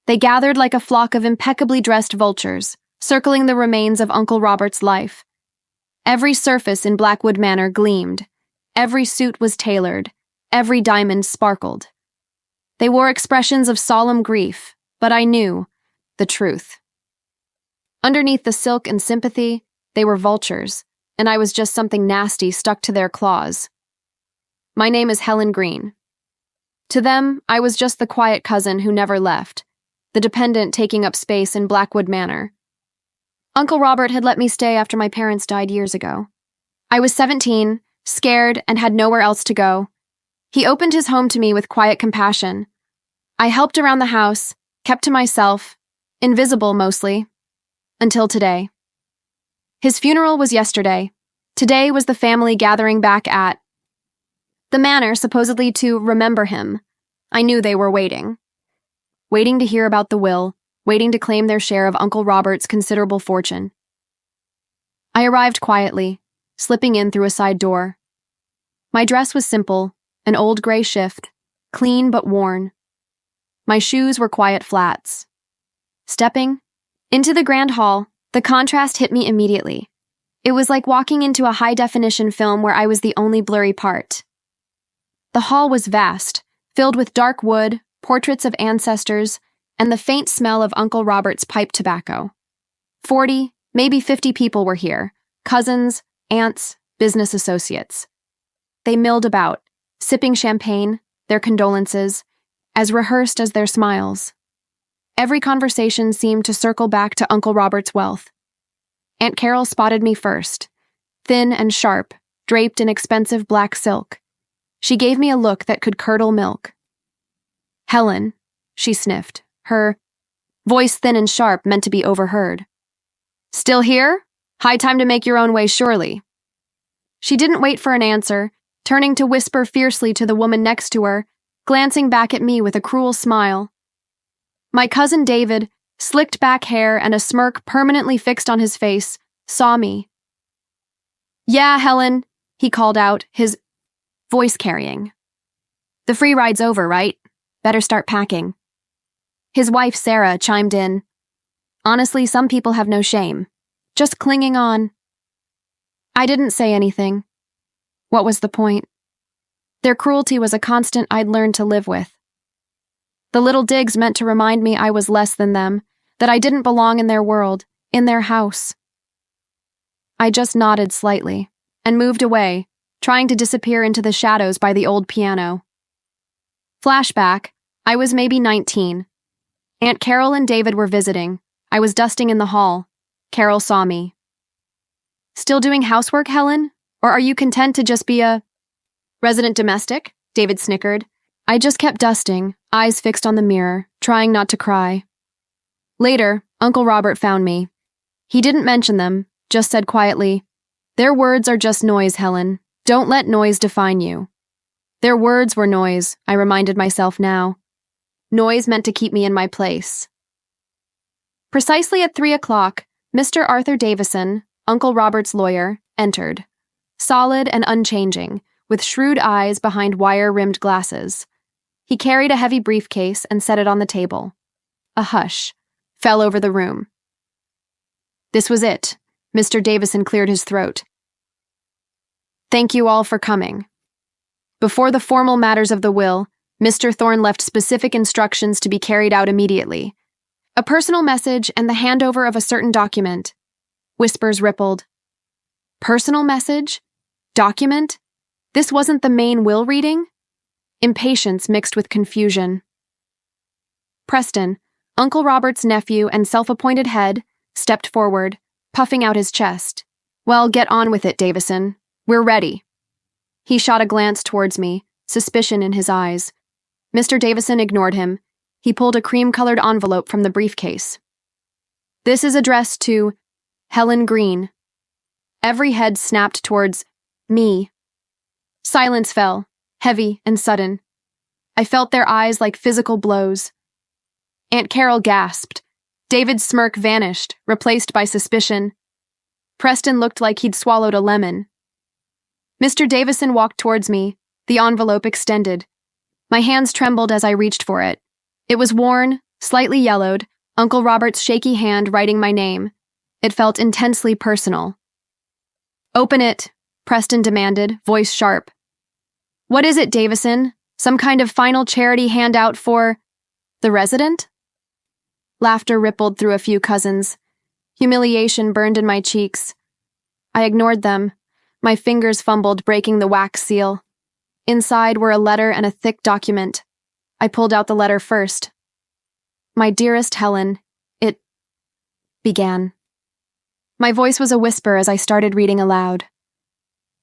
They gathered like a flock of impeccably dressed vultures, circling the remains of Uncle Robert's life. Every surface in Blackwood Manor gleamed. Every suit was tailored. Every diamond sparkled. They wore expressions of solemn grief, but I knew the truth. Underneath the silk and sympathy, they were vultures, and I was just something nasty stuck to their claws. My name is Helen Green. To them, I was just the quiet cousin who never left, the dependent taking up space in Blackwood Manor. Uncle Robert had let me stay after my parents died years ago. I was 17, scared, and had nowhere else to go. He opened his home to me with quiet compassion. I helped around the house, kept to myself, invisible mostly, until today. His funeral was yesterday. Today was the family gathering back at the manor, supposedly to remember him. I knew they were waiting. Waiting to hear about the will, waiting to claim their share of Uncle Robert's considerable fortune. I arrived quietly, slipping in through a side door. My dress was simple, an old gray shift, clean but worn. My shoes were quiet flats. Stepping into the grand hall, the contrast hit me immediately. It was like walking into a high-definition film where I was the only blurry part. The hall was vast, filled with dark wood, portraits of ancestors, and the faint smell of Uncle Robert's pipe tobacco. 40, maybe 50 people were here, cousins, aunts, business associates. They milled about, sipping champagne, their condolences, as rehearsed as their smiles. Every conversation seemed to circle back to Uncle Robert's wealth. Aunt Carol spotted me first, thin and sharp, draped in expensive black silk. She gave me a look that could curdle milk. "Helen," she sniffed, her voice thin and sharp, meant to be overheard. "Still here? High time to make your own way, surely." She didn't wait for an answer, turning to whisper fiercely to the woman next to her, glancing back at me with a cruel smile. My cousin David, slicked back hair and a smirk permanently fixed on his face, saw me. "Yeah, Helen," he called out, his voice carrying. "The free ride's over, right? Better start packing." His wife, Sarah, chimed in. "Honestly, some people have no shame. Just clinging on." I didn't say anything. What was the point? Their cruelty was a constant I'd learned to live with. The little digs meant to remind me I was less than them, that I didn't belong in their world, in their house. I just nodded slightly, and moved away, trying to disappear into the shadows by the old piano. Flashback, I was maybe 19. Aunt Carol and David were visiting. I was dusting in the hall. Carol saw me. "Still doing housework, Helen? Or are you content to just be a resident domestic?" David snickered. I just kept dusting, eyes fixed on the mirror, trying not to cry. Later, Uncle Robert found me. He didn't mention them, just said quietly, "Their words are just noise, Helen. Don't let noise define you." Their words were noise, I reminded myself now. Noise meant to keep me in my place. Precisely at 3 o'clock, Mr. Arthur Davison, Uncle Robert's lawyer, entered. Solid and unchanging, with shrewd eyes behind wire-rimmed glasses. He carried a heavy briefcase and set it on the table. A hush fell over the room. This was it. Mr. Davison cleared his throat. "Thank you all for coming. Before the formal matters of the will, Mr. Thorne left specific instructions to be carried out immediately. A personal message and the handover of a certain document." Whispers rippled. Personal message? Document? This wasn't the main will reading? Impatience mixed with confusion. Preston, Uncle Robert's nephew and self-appointed head, stepped forward, puffing out his chest. "Well, get on with it, Davison. We're ready." He shot a glance towards me, suspicion in his eyes. Mr. Davison ignored him. He pulled a cream-colored envelope from the briefcase. "This is addressed to Helen Green." Every head snapped towards me. Silence fell, heavy and sudden. I felt their eyes like physical blows. Aunt Carol gasped. David's smirk vanished, replaced by suspicion. Preston looked like he'd swallowed a lemon. Mr. Davison walked towards me, the envelope extended. My hands trembled as I reached for it. It was worn, Slightly yellowed, Uncle Robert's shaky hand writing my name. It felt intensely personal. "Open it," Preston demanded, voice sharp. "What is it, Davison? Some kind of final charity handout for the resident?" Laughter rippled through a few cousins. Humiliation burned in my cheeks. I ignored them. My fingers fumbled, breaking the wax seal. Inside were a letter and a thick document. I pulled out the letter first. "My dearest Helen," it began. My voice was a whisper as I started reading aloud.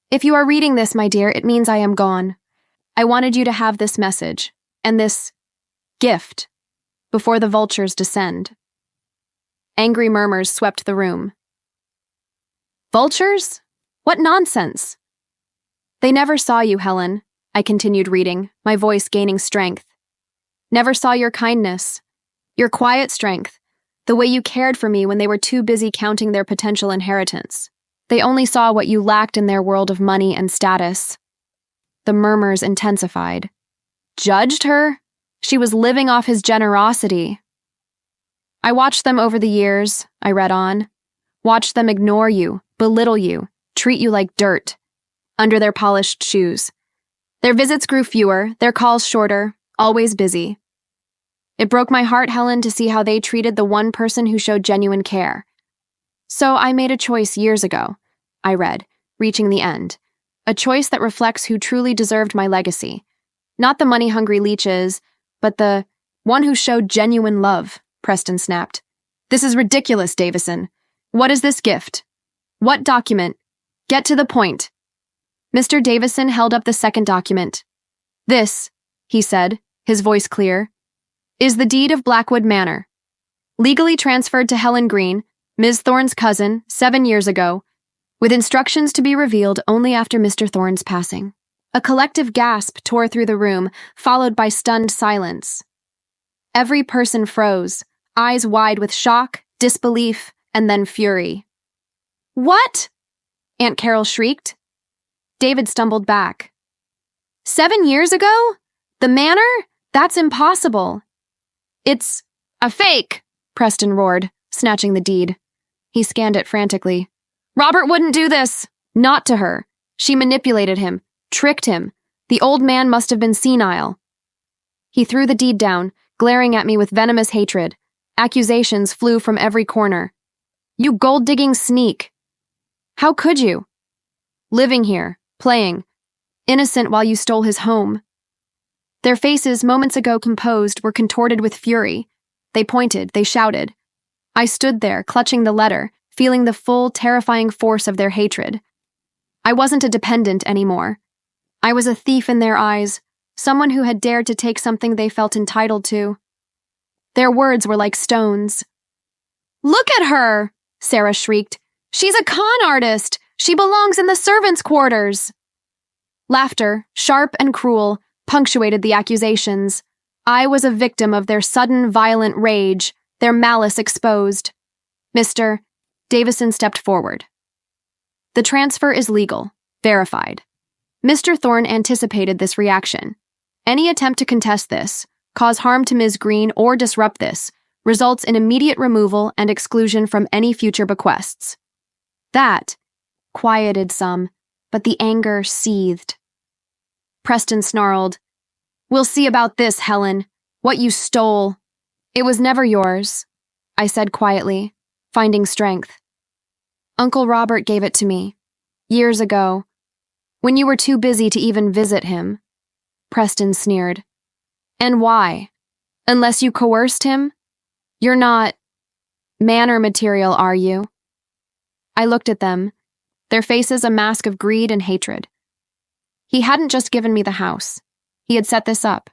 "If you are reading this, my dear, it means I am gone. I wanted you to have this message, and this gift, before the vultures descend." Angry murmurs swept the room. "Vultures? What nonsense!" "They never saw you, Helen," I continued reading, my voice gaining strength. "Never saw your kindness, your quiet strength, the way you cared for me when they were too busy counting their potential inheritance. They only saw what you lacked in their world of money and status." The murmurs intensified. Judged her? She was living off his generosity. "I watched them over the years," I read on. "Watched them ignore you, belittle you, treat you like dirt, under their polished shoes. Their visits grew fewer, their calls shorter, always busy. It broke my heart, Helen, to see how they treated the one person who showed genuine care. So I made a choice years ago," I read, reaching the end. "A choice that reflects who truly deserved my legacy. Not the money-hungry leeches, but the one who showed genuine love," Preston snapped. "This is ridiculous, Davison. What is this gift? What document? Get to the point." Mr. Davison held up the second document. "This," he said, his voice clear, "is the deed of Blackwood Manor. Legally transferred to Helen Green, Ms. Thorne's cousin, 7 years ago, with instructions to be revealed only after Mr. Thorne's passing." A collective gasp tore through the room, followed by stunned silence. Every person froze, eyes wide with shock, disbelief, and then fury. "What?" Aunt Carol shrieked. David stumbled back. 7 years ago? The manor? That's impossible." "It's a fake," Preston roared, snatching the deed. He scanned it frantically. "Robert wouldn't do this." "Not to her. She manipulated him, tricked him. The old man must have been senile." He threw the deed down, glaring at me with venomous hatred. Accusations flew from every corner. "You gold-digging sneak. How could you? Living here, playing, innocent while you stole his home." Their faces, moments ago composed, were contorted with fury. They pointed, they shouted. I stood there, clutching the letter, feeling the full, terrifying force of their hatred. I wasn't a dependent anymore. I was a thief in their eyes, someone who had dared to take something they felt entitled to. Their words were like stones. "Look at her!" Sarah shrieked. "She's a con artist! She belongs in the servants' quarters!" Laughter, sharp and cruel, punctuated the accusations. I was a victim of their sudden, violent rage, their malice exposed. Mr. Davison stepped forward. "The transfer is legal, verified." Mr. Thorne anticipated this reaction. Any attempt to contest this, cause harm to Ms. Green, or disrupt this, results in immediate removal and exclusion from any future bequests. That quieted some, but the anger seethed. Preston snarled, "We'll see about this, Helen. What you stole." "It was never yours," I said quietly, finding strength. "Uncle Robert gave it to me, years ago, when you were too busy to even visit him." Preston sneered. "And why? Unless you coerced him? You're not manor material, are you?" I looked at them, their faces a mask of greed and hatred. He hadn't just given me the house. He had set this up.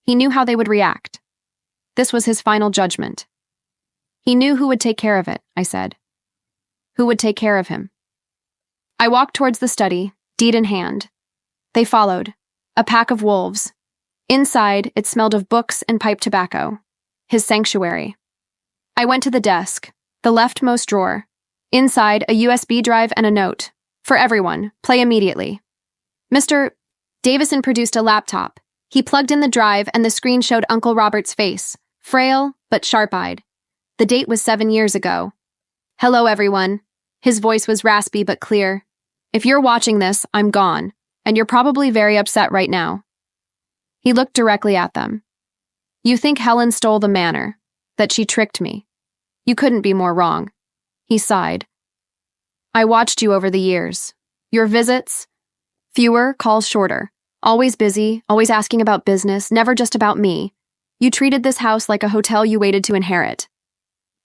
He knew how they would react. This was his final judgment. He knew who would take care of it, I said. Who would take care of him? I walked towards the study, deed in hand. They followed, a pack of wolves. Inside, it smelled of books and pipe tobacco. His sanctuary. I went to the desk, the leftmost drawer. Inside, a USB drive and a note. "For everyone, play immediately." Mr. Davison produced a laptop. He plugged in the drive and the screen showed Uncle Robert's face, frail but sharp-eyed. The date was 7 years ago. Hello, everyone. His voice was raspy but clear. If you're watching this, I'm gone, and you're probably very upset right now. He looked directly at them. You think Helen stole the manor, that she tricked me. You couldn't be more wrong. He sighed. I watched you over the years. Your visits? Fewer, calls shorter. Always busy, always asking about business, never just about me. You treated this house like a hotel you waited to inherit.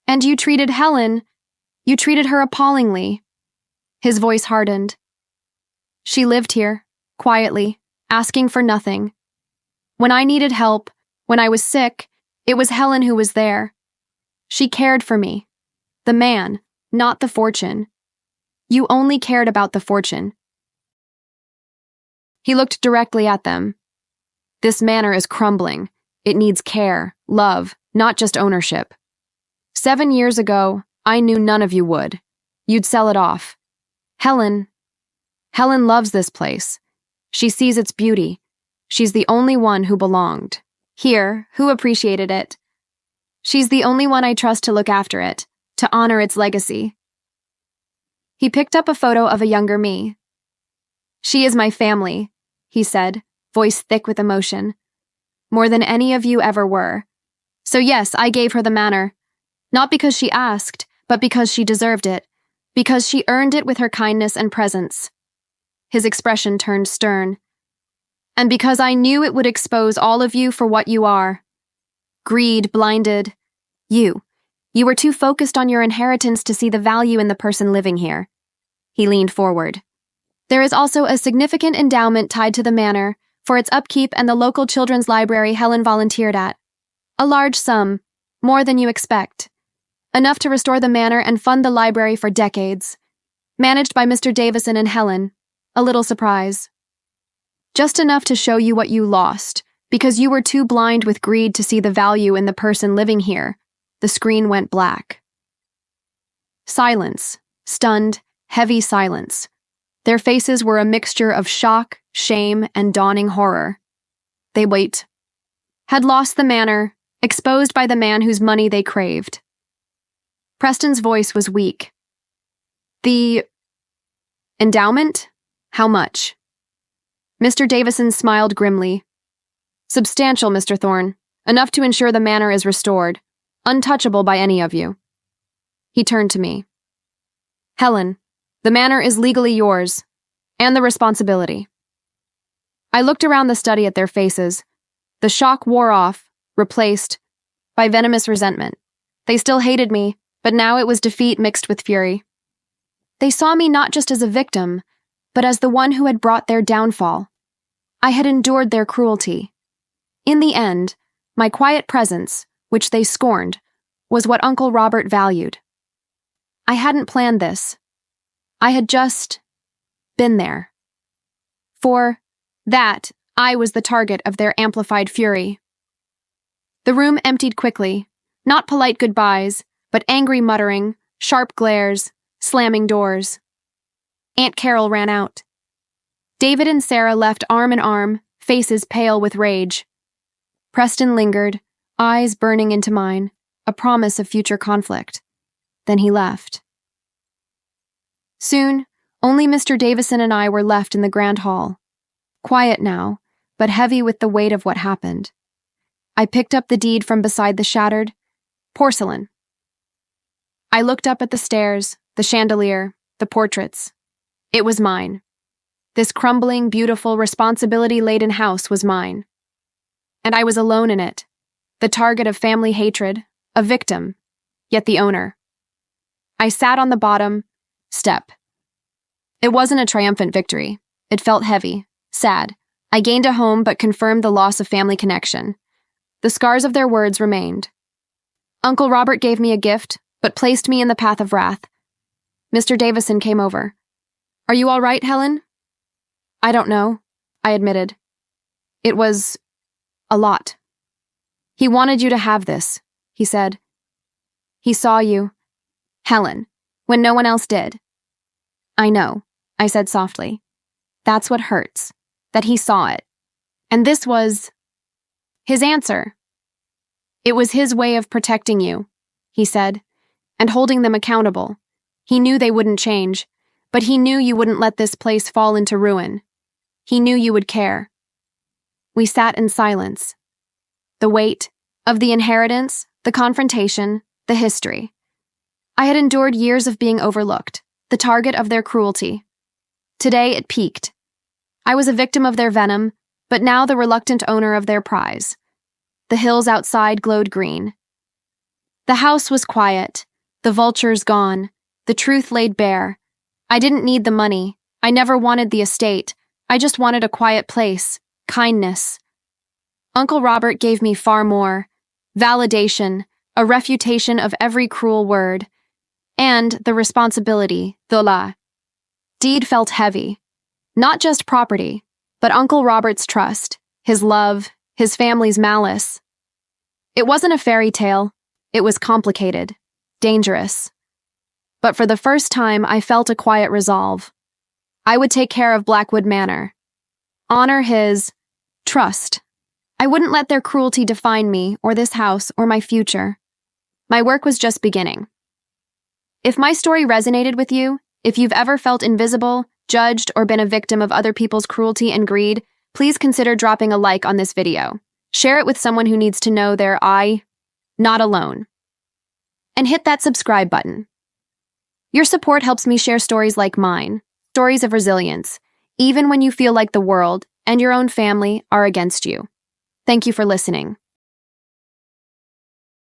And you treated her appallingly. His voice hardened. She lived here, quietly, asking for nothing. When I needed help, when I was sick, it was Helen who was there. She cared for me. The man, not the fortune. You only cared about the fortune. He looked directly at them. This manor is crumbling. It needs care, love, not just ownership. 7 years ago, I knew none of you would. You'd sell it off. Helen loves this place. She sees its beauty. She's the only one who belonged. Here, who appreciated it. She's the only one I trust to look after it, to honor its legacy. He picked up a photo of a younger me. She is my family, he said, voice thick with emotion. More than any of you ever were. So yes, I gave her the manor. Not because she asked, but because she deserved it. Because she earned it with her kindness and presence. His expression turned stern. And because I knew it would expose all of you for what you are. Greed blinded. You were too focused on your inheritance to see the value in the person living here. He leaned forward. There is also a significant endowment tied to the manor for its upkeep and the local children's library Helen volunteered at. A large sum, more than you expect. Enough to restore the manor and fund the library for decades. Managed by Mr. Davison and Helen. A little surprise. Just enough to show you what you lost, because you were too blind with greed to see the value in the person living here. The screen went black. Silence. Stunned, heavy silence. Their faces were a mixture of shock, shame, and dawning horror. They wait. Had lost the manor, exposed by the man whose money they craved. Preston's voice was weak. The endowment? How much? Mr. Davison smiled grimly. Substantial, Mr. Thorne. Enough to ensure the manor is restored. Untouchable by any of you. He turned to me. Helen, the manor is legally yours, and the responsibility. I looked around the study at their faces. The shock wore off, replaced by venomous resentment. They still hated me, but now it was defeat mixed with fury. They saw me not just as a victim, but as the one who had brought their downfall. I had endured their cruelty. In the end, my quiet presence, which they scorned, was what Uncle Robert valued. I hadn't planned this. I had just been there. For that, I was the target of their amplified fury. The room emptied quickly, not polite goodbyes, but angry muttering, sharp glares, slamming doors. Aunt Carol ran out. David and Sarah left arm in arm, faces pale with rage. Preston lingered, eyes burning into mine, a promise of future conflict. Then he left. Soon, only Mr. Davison and I were left in the grand hall. Quiet now, but heavy with the weight of what happened. I picked up the deed from beside the shattered porcelain. I looked up at the stairs, the chandelier, the portraits. It was mine. This crumbling, beautiful, responsibility-laden house was mine. And I was alone in it, the target of family hatred, a victim, yet the owner. I sat on the bottom step. It wasn't a triumphant victory. It felt heavy, sad. I gained a home but confirmed the loss of family connection. The scars of their words remained. Uncle Robert gave me a gift, but placed me in the path of wrath. Mr. Davison came over. Are you all right, Helen? I don't know, I admitted. It was a lot. He wanted you to have this, he said. He saw you, Helen, when no one else did. I know, I said softly. That's what hurts, that he saw it. And this was his answer. It was his way of protecting you, he said, and holding them accountable. He knew they wouldn't change, but he knew you wouldn't let this place fall into ruin. He knew you would care. We sat in silence. The weight of the inheritance, the confrontation, the history. I had endured years of being overlooked, the target of their cruelty. Today it peaked. I was a victim of their venom, but now the reluctant owner of their prize. The hills outside glowed green. The house was quiet, the vultures gone, the truth laid bare. I didn't need the money. I never wanted the estate. I just wanted a quiet place, kindness. Uncle Robert gave me far more. Validation, a refutation of every cruel word, and the responsibility, the deed felt heavy. Not just property, but Uncle Robert's trust, his love, his family's malice. It wasn't a fairy tale. It was complicated, dangerous. But for the first time, I felt a quiet resolve. I would take care of Blackwood Manor. Honor his trust. I wouldn't let their cruelty define me, or this house, or my future. My work was just beginning. If my story resonated with you, if you've ever felt invisible, judged, or been a victim of other people's cruelty and greed, please consider dropping a like on this video. Share it with someone who needs to know they're not alone. And hit that subscribe button. Your support helps me share stories like mine, stories of resilience, even when you feel like the world and your own family are against you. Thank you for listening.